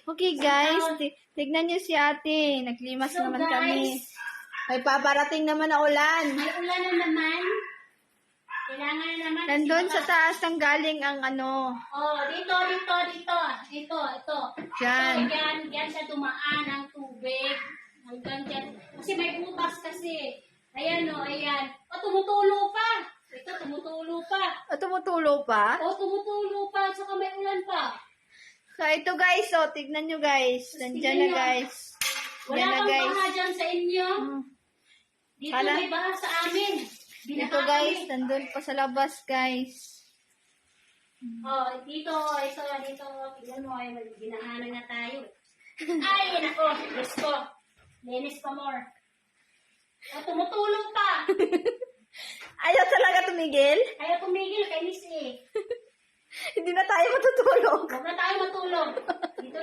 Okay guys, tignan nyo si ate. Naglimas So, naman guys, kami. May paparating naman na ulan. May ulan na naman. Kailangan na naman. Nandun sa taas ang galing ang ano. Oh, dito. Ito. Diyan. So, yan siya dumaan ang tubig. Hanggang dyan. Kasi may butas kasi. Ayan o, ayan. O, tumutulo pa. Ito, tumutulo pa. O, tumutulo pa? O, tumutulo pa. Saka may ulan pa. So, ito guys, o, tignan nyo guys. Nandyan na guys. Wala Yan na kang guys. baha dyan sa inyo. Dito Hala. may baha sa amin. Dito guys, nandun pa sa labas guys. Oh, dito. Tignan mo, ay ginahanan na tayo. Ay, nako. Diyos ko. Linis pa more. O, tumutulong pa. Ayaw talaga tumigil? Kaya tumigil, kainis eh. Hindi na tayo matutulog. Huwag na tayo matulog. Dito